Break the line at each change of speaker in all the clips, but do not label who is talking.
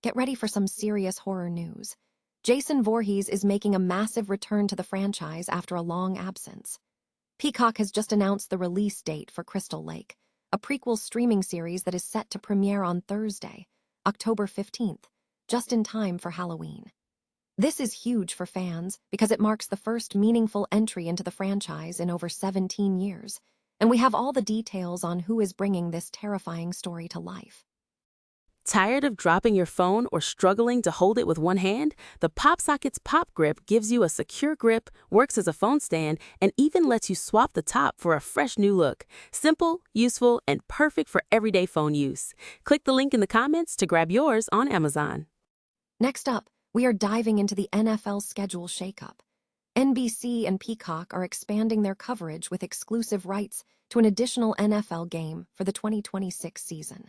get ready for some serious horror news. Jason Voorhees is making a massive return to the franchise after a long absence. Peacock has just announced the release date for Crystal Lake, a prequel streaming series that is set to premiere on Thursday, October 15th, just in time for Halloween. This is huge for fans because it marks the first meaningful entry into the franchise in over 17 years, and we have all the details on who is bringing this terrifying story to life.
Tired of dropping your phone or struggling to hold it with one hand? The PopSocket's Pop Grip gives you a secure grip, works as a phone stand, and even lets you swap the top for a fresh new look. Simple, useful, and perfect for everyday phone use. Click the link in the comments to grab yours on Amazon.
Next up, we are diving into the NFL schedule shakeup. NBC and Peacock are expanding their coverage with exclusive rights to an additional NFL game for the 2026 season.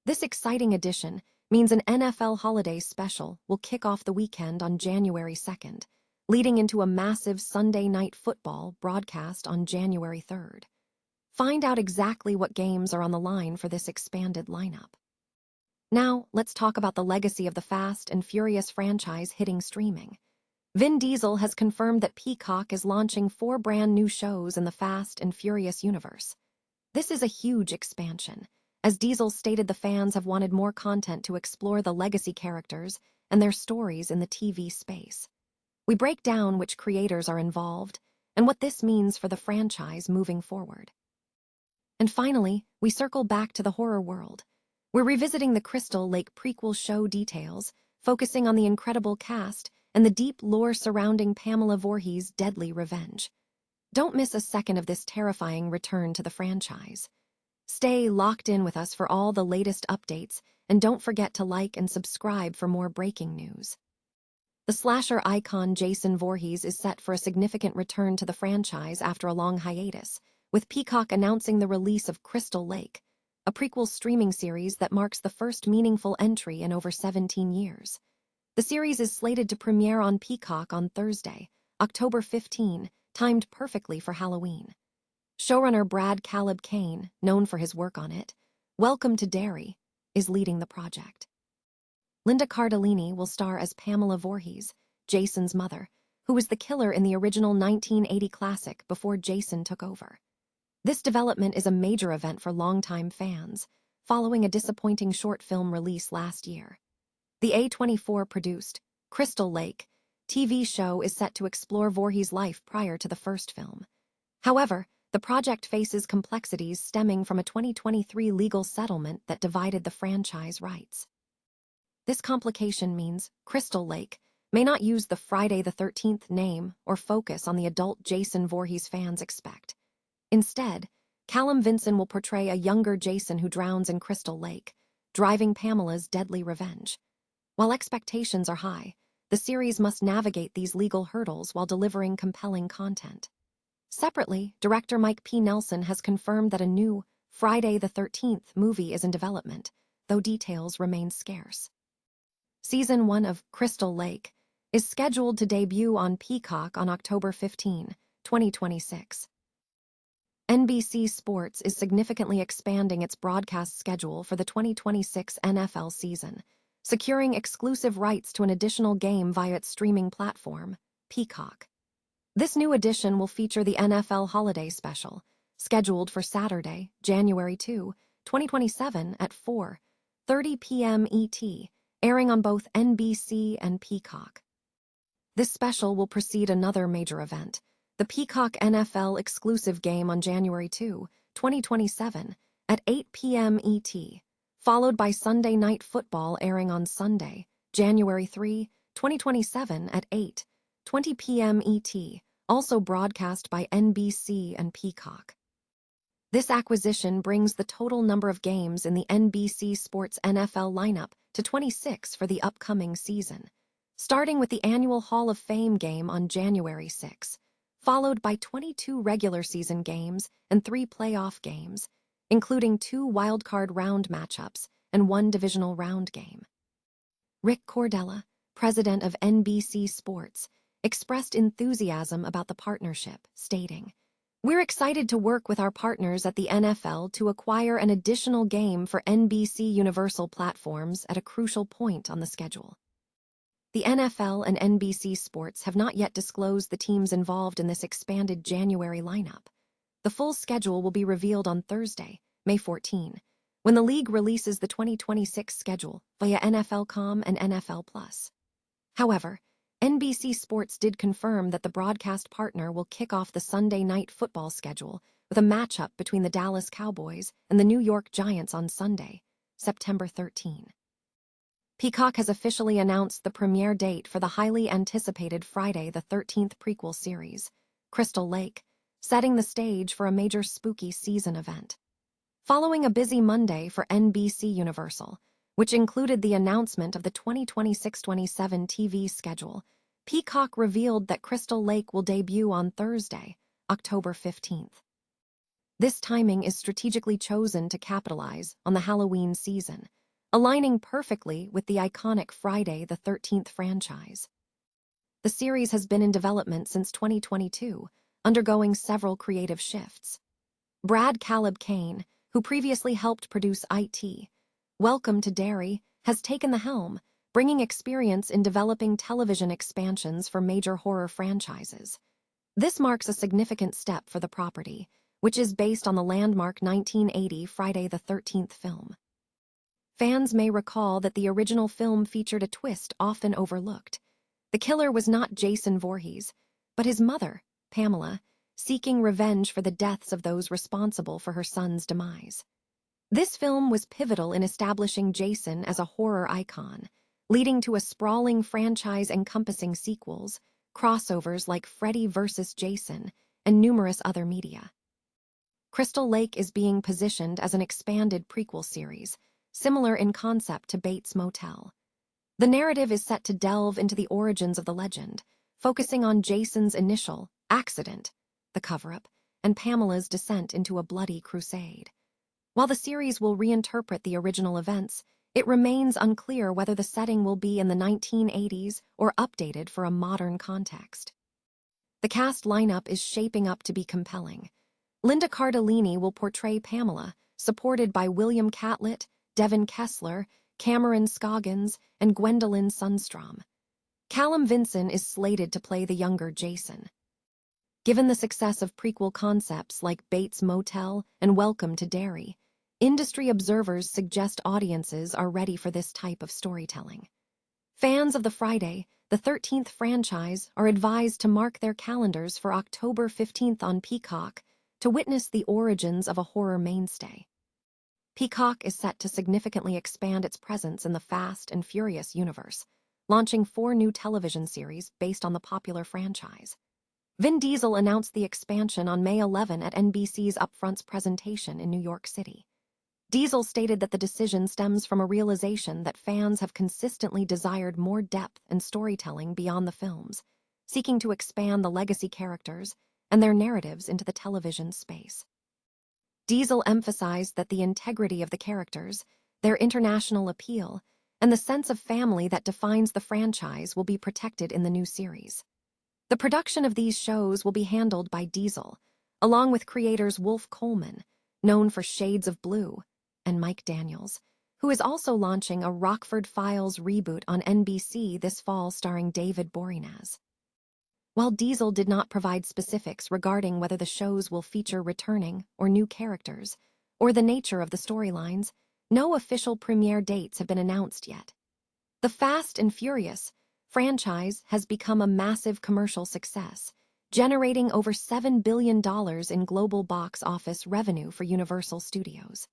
This exciting addition means an NFL holiday special will kick off the weekend on January 2nd, leading into a massive Sunday Night Football broadcast on January 3rd. Find out exactly what games are on the line for this expanded lineup. Now, let's talk about the legacy of the Fast and Furious franchise hitting streaming. Vin Diesel has confirmed that Peacock is launching 4 brand new shows in the Fast and Furious universe. This is a huge expansion, as Diesel stated the fans have wanted more content to explore the legacy characters and their stories in the TV space. We break down which creators are involved and what this means for the franchise moving forward. And finally, we circle back to the horror world. We're revisiting the Crystal Lake prequel show details, focusing on the incredible cast and the deep lore surrounding Pamela Voorhees' deadly revenge. Don't miss a second of this terrifying return to the franchise. Stay locked in with us for all the latest updates, and don't forget to like and subscribe for more breaking news. The slasher icon Jason Voorhees is set for a significant return to the franchise after a long hiatus, with Peacock announcing the release of Crystal Lake, a prequel streaming series that marks the first meaningful entry in over 17 years. The series is slated to premiere on Peacock on Thursday, October 15, timed perfectly for Halloween. Showrunner Brad Caleb Kane, known for his work on it, Welcome to Derry, is leading the project. Linda Cardellini will star as Pamela Voorhees, Jason's mother, who was the killer in the original 1980 classic before Jason took over. This development is a major event for longtime fans, following a disappointing short film release last year. The A24-produced Crystal Lake TV show is set to explore Voorhees' life prior to the first film. However, the project faces complexities stemming from a 2023 legal settlement that divided the franchise rights. This complication means Crystal Lake may not use the Friday the 13th name or focus on the adult Jason Voorhees fans expect. Instead, Callum Vinson will portray a younger Jason who drowns in Crystal Lake, driving Pamela's deadly revenge. While expectations are high, the series must navigate these legal hurdles while delivering compelling content. Separately, director Mike P. Nelson has confirmed that a new Friday the 13th movie is in development, though details remain scarce. Season 1 of Crystal Lake is scheduled to debut on Peacock on October 15, 2026. NBC Sports is significantly expanding its broadcast schedule for the 2026 NFL season, securing exclusive rights to an additional game via its streaming platform, Peacock. This new edition will feature the NFL Holiday Special, scheduled for Saturday, January 2, 2027 at 4:30 p.m. ET, airing on both NBC and Peacock. This special will precede another major event, the Peacock NFL exclusive game on January 2, 2027 at 8 p.m. ET, followed by Sunday Night Football airing on Sunday, January 3, 2027 at 8:20 p.m. ET, also broadcast by NBC and Peacock. This acquisition brings the total number of games in the NBC Sports NFL lineup to 26 for the upcoming season, starting with the annual Hall of Fame game on January 6, followed by 22 regular season games and 3 playoff games, including 2 wildcard round matchups and 1 divisional round game. Rick Cordella, president of NBC Sports, expressed enthusiasm about the partnership, stating, We're excited to work with our partners at the NFL to acquire an additional game for NBC Universal platforms at a crucial point on the schedule. The NFL and NBC Sports have not yet disclosed the teams involved in this expanded January lineup. The full schedule will be revealed on Thursday, May 14, when the league releases the 2026 schedule via NFL.com and NFL+. However, NBC Sports did confirm that the broadcast partner will kick off the Sunday night football schedule with a matchup between the Dallas Cowboys and the New York Giants on Sunday, September 13. Peacock has officially announced the premiere date for the highly anticipated Friday the 13th prequel series, Crystal Lake, setting the stage for a major spooky season event. Following a busy Monday for NBC Universal, which included the announcement of the 2026-27 TV schedule, Peacock revealed that Crystal Lake will debut on Thursday, October 15th. This timing is strategically chosen to capitalize on the Halloween season, aligning perfectly with the iconic Friday the 13th franchise. The series has been in development since 2022, undergoing several creative shifts. Brad Caleb Kane, who previously helped produce IT, Welcome to Derry, has taken the helm, bringing experience in developing television expansions for major horror franchises. This marks a significant step for the property, which is based on the landmark 1980 Friday the 13th film. Fans may recall that the original film featured a twist often overlooked. The killer was not Jason Voorhees, but his mother, Pamela, seeking revenge for the deaths of those responsible for her son's demise. This film was pivotal in establishing Jason as a horror icon, leading to a sprawling franchise encompassing sequels, crossovers like Freddy vs. Jason, and numerous other media. Crystal Lake is being positioned as an expanded prequel series, similar in concept to Bates Motel. The narrative is set to delve into the origins of the legend, focusing on Jason's initial accident, the cover-up, and Pamela's descent into a bloody crusade. While the series will reinterpret the original events, it remains unclear whether the setting will be in the 1980s or updated for a modern context. The cast lineup is shaping up to be compelling. Linda Cardellini will portray Pamela, supported by William Catlett, Devin Kessler, Cameron Scoggins, and Gwendolyn Sundstrom. Callum Vinson is slated to play the younger Jason. Given the success of prequel concepts like Bates Motel and Welcome to Derry, industry observers suggest audiences are ready for this type of storytelling. Fans of the Friday the 13th franchise are advised to mark their calendars for October 15th on Peacock to witness the origins of a horror mainstay. Peacock is set to significantly expand its presence in the Fast and Furious universe, launching 4 new television series based on the popular franchise. Vin Diesel announced the expansion on May 11 at NBC's Upfronts presentation in New York City. Diesel stated that the decision stems from a realization that fans have consistently desired more depth and storytelling beyond the films, seeking to expand the legacy characters and their narratives into the television space. Diesel emphasized that the integrity of the characters, their international appeal, and the sense of family that defines the franchise will be protected in the new series. The production of these shows will be handled by Diesel, along with creators Wolf Coleman, known for Shades of Blue, and Mike Daniels, who is also launching a Rockford Files reboot on NBC this fall starring David Boreanaz. While Diesel did not provide specifics regarding whether the shows will feature returning or new characters, or the nature of the storylines, no official premiere dates have been announced yet. The Fast and Furious franchise has become a massive commercial success, generating over $7 billion in global box office revenue for Universal Studios.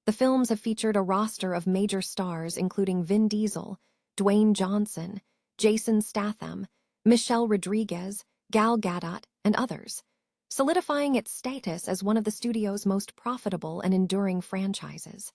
The films have featured a roster of major stars including Vin Diesel, Dwayne Johnson, Jason Statham, Michelle Rodriguez, Gal Gadot, and others, solidifying its status as one of the studio's most profitable and enduring franchises.